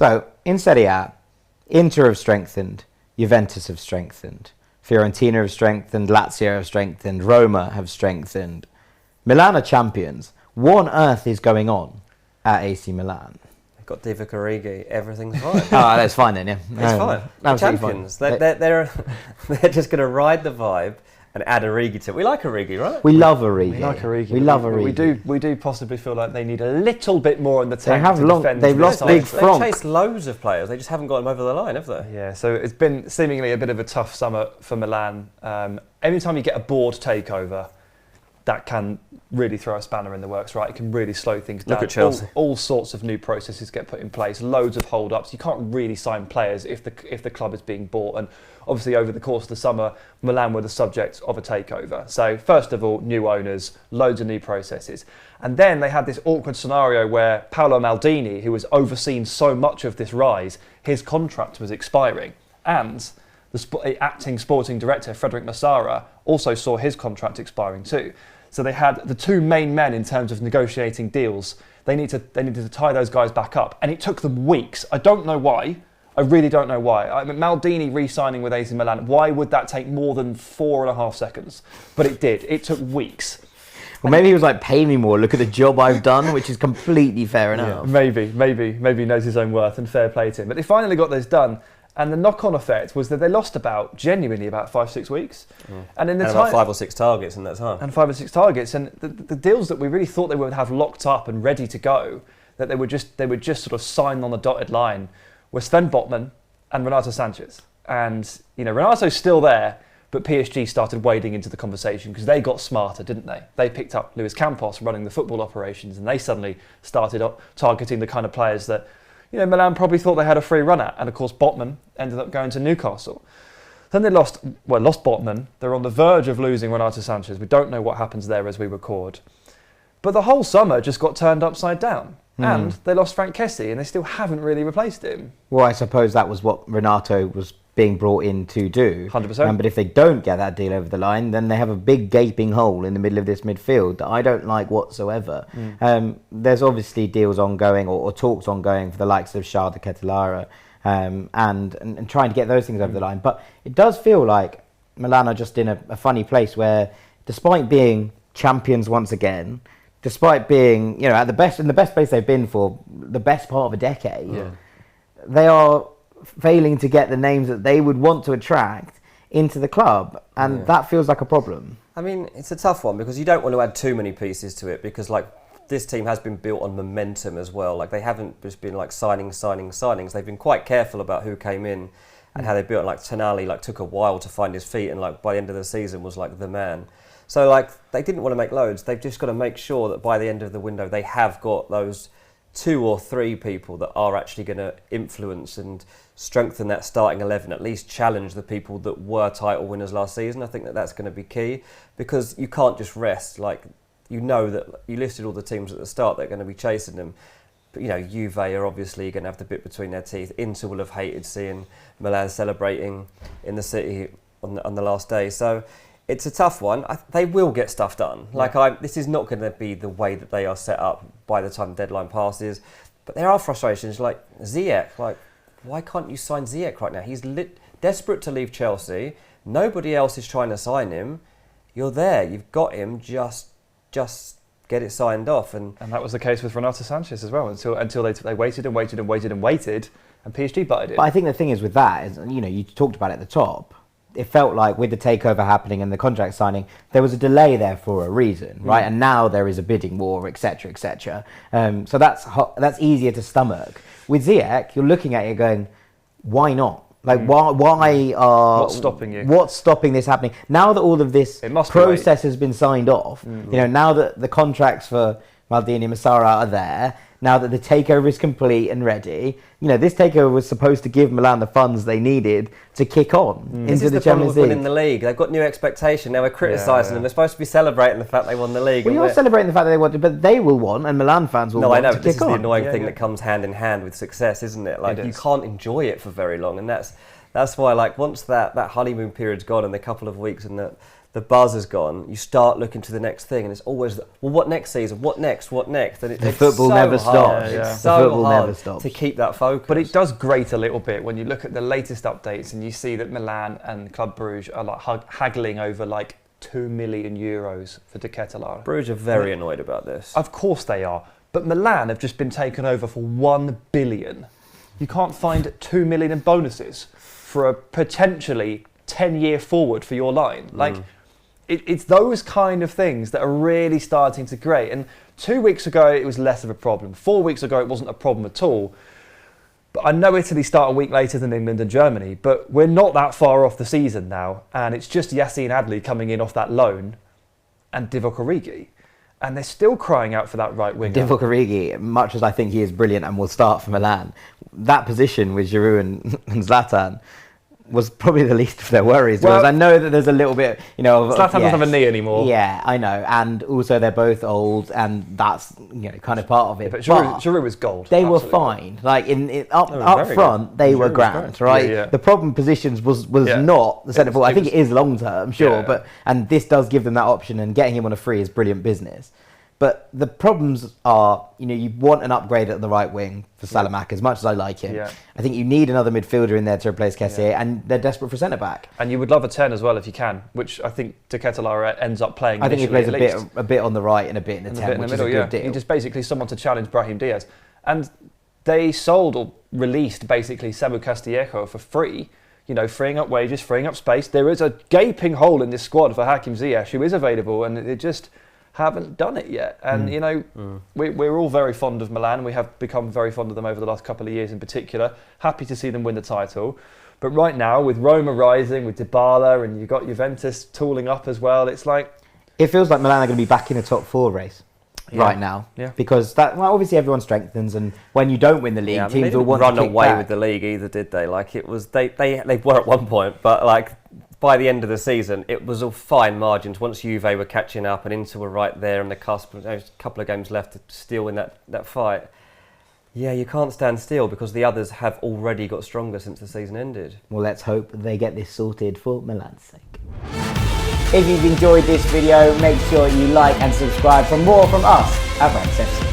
So, in Serie A, Inter have strengthened, Juventus have strengthened, Fiorentina have strengthened, Lazio have strengthened, Roma have strengthened. Milan are champions. What on earth is going on at AC Milan? They've got Divock Origi. Everything's fine. That's fine then, yeah. It's fine. They're champions. Fine. They're just going to ride the vibe and add Origi to it. We like Origi, right? We love Origi. We like Origi. We love Origi. We do possibly feel like they need a little bit more in the tank. They've lost big Franck. They've chased loads of players. They just haven't got them over the line, have they? Yeah, so it's been seemingly a bit of a tough summer for Milan. Every time you get a board takeover, that can really throw a spanner in the works, right? It can really slow things down. Look at Chelsea. All sorts of new processes get put in place, loads of hold-ups. You can't really sign players if the club is being bought. And obviously over the course of the summer, Milan were the subject of a takeover. So first of all, new owners, loads of new processes. And then they had this awkward scenario where Paolo Maldini, who was overseeing so much of this rise, his contract was expiring. And the acting sporting director, Frederic Massara, also saw his contract expiring too. So they had the two main men in terms of negotiating deals. They needed to tie those guys back up. And it took them weeks. I don't know why. I really don't know why. I mean, Maldini re-signing with AC Milan, why would that take more than 4.5 seconds? But it did. It took weeks. Well, maybe he was like, pay me more, look at the job I've done, which is completely fair enough. Yeah, maybe he knows his own worth and fair play to him. But they finally got those done. And the knock-on effect was that they lost genuinely about 5-6 weeks. And in the about 5 or 6 targets in that time. And 5 or 6 targets. And the deals that we really thought they would have locked up and ready to go, that they would just sort of sign on the dotted line, were Sven Botman and Renato Sanchez. And, Renato's still there, but PSG started wading into the conversation because they got smarter, didn't they? They picked up Luis Campos running the football operations, and they suddenly started targeting the kind of players that Milan probably thought they had a free run at. And of course, Botman ended up going to Newcastle. Then they lost Botman. They're on the verge of losing Renato Sanchez. We don't know what happens there as we record. But the whole summer just got turned upside down. And they lost Frank Kessie, and they still haven't really replaced him. Well, I suppose that was what Renato was being brought in to do. 100%. But if they don't get that deal over the line, then they have a big gaping hole in the middle of this midfield that I don't like whatsoever. There's obviously deals ongoing or talks ongoing for the likes of Charles de Ketelaere and trying to get those things over the line. But it does feel like Milan are just in a funny place where, despite being champions once again, despite being in the best place they've been for the best part of a decade, they are failing to get the names that they would want to attract into the club, and that feels like a problem. I mean, it's a tough one because you don't want to add too many pieces to it, because this team has been built on momentum as well. They haven't just been signings. They've been quite careful about who came in and how they built. Tonali took a while to find his feet, and by the end of the season was the man. So they didn't want to make loads. They've just got to make sure that by the end of the window they have got those 2 or 3 people that are actually going to influence and strengthen that starting 11, at least challenge the people that were title winners last season. I think that's going to be key, because you can't just rest. That you listed all the teams at the start that are going to be chasing them. But Juve are obviously going to have the bit between their teeth. Inter will have hated seeing Milan celebrating in the city on the last day. So it's a tough one. They will get stuff done. This is not going to be the way that they are set up by the time the deadline passes. But there are frustrations like Ziyech. Why can't you sign Ziyech right now? He's desperate to leave Chelsea. Nobody else is trying to sign him. You're there. You've got him. Just get it signed off. And that was the case with Renato Sanchez as well. Until they waited and waited and waited and waited, and PSG butted in. But I think the thing is with that is, you talked about it at the top. It felt like with the takeover happening and the contract signing, there was a delay there for a reason, right? And now there is a bidding war, etc., etc. So that's easier to stomach. With Ziyech, you're looking at it going, why not? Why are... What's stopping you? What's stopping this happening? Now that all of this process has been signed off, now that the contracts for Maldini and Massara are there, now that the takeover is complete and ready, this takeover was supposed to give Milan the funds they needed to kick on into the Champions League. Winning the league. They've got new expectation. Now we're criticising them. They're supposed to be celebrating the fact they won the league. Well, you're celebrating the fact that they won, but they will want, and Milan fans will want to kick on. No, I know, but this is the annoying thing that comes hand in hand with success, isn't it? You can't enjoy it for very long, and that's why, once that honeymoon period's gone and the couple of weeks and the buzz has gone, you start looking to the next thing, and it's always, well, what next season? What next? What next? And the football never stops. It's The football so never hard stops. to keep that focus. But it does grate a little bit when you look at the latest updates and you see that Milan and Club Bruges are like haggling over like €2 million for De Ketelaere. Bruges are very annoyed about this. Of course they are. But Milan have just been taken over for €1 billion. You can't find €2 million in bonuses for a potentially 10-year forward for your line. Like, it's those kind of things that are really starting to grate. And 2 weeks ago, it was less of a problem. 4 weeks ago, it wasn't a problem at all. But I know Italy start a week later than England and Germany, but we're not that far off the season now. And it's just Yassine Adli coming in off that loan and Divock Origi. And they're still crying out for that right winger. Divock Origi, much as I think he is brilliant and will start for Milan, that position with Giroud and Zlatan was probably the least of their worries. Well, I know that there's a little bit, Zlatan doesn't have a knee anymore. Yeah, I know, and also they're both old, and that's kind of part of it. Yeah, but Giroud was gold. They absolutely. were fine. Like up front, good. they were Giroud was grand, great. right? Yeah. The problem positions was not the centre forward. I think it is long term, sure, but and this does give them that option, and getting him on a free is brilliant business. But the problems are, you want an upgrade at the right wing for Salamack, as much as I like him. Yeah. I think you need another midfielder in there to replace Kessié, and they're desperate for centre-back. And you would love a 10 as well if you can, which I think De Ketelaere ends up playing. I think he plays at a bit on the right and a bit in the 10, which is a good deal. He's just basically someone to challenge Brahim Diaz. And they sold or released basically Samu Castillejo for free, freeing up wages, freeing up space. There is a gaping hole in this squad for Hakim Ziyech, who is available, and it just haven't done it yet. And, we're all very fond of Milan. We have become very fond of them over the last couple of years in particular. Happy to see them win the title. But right now, with Roma rising, with Dybala, and you've got Juventus tooling up as well, it's like... It feels like Milan are going to be back in a top 4 race right now. Yeah. Because obviously everyone strengthens, and when you don't win the league, teams will want to run away back. with the league either, did they? Like, it was... They were at one point, but like... By the end of the season, it was all fine margins. Once Juve were catching up and Inter were right there on the cusp, there was a couple of games left to still win that fight. Yeah, you can't stand still because the others have already got stronger since the season ended. Well, let's hope they get this sorted for Milan's sake. If you've enjoyed this video, make sure you like and subscribe for more from us at Ranks FC.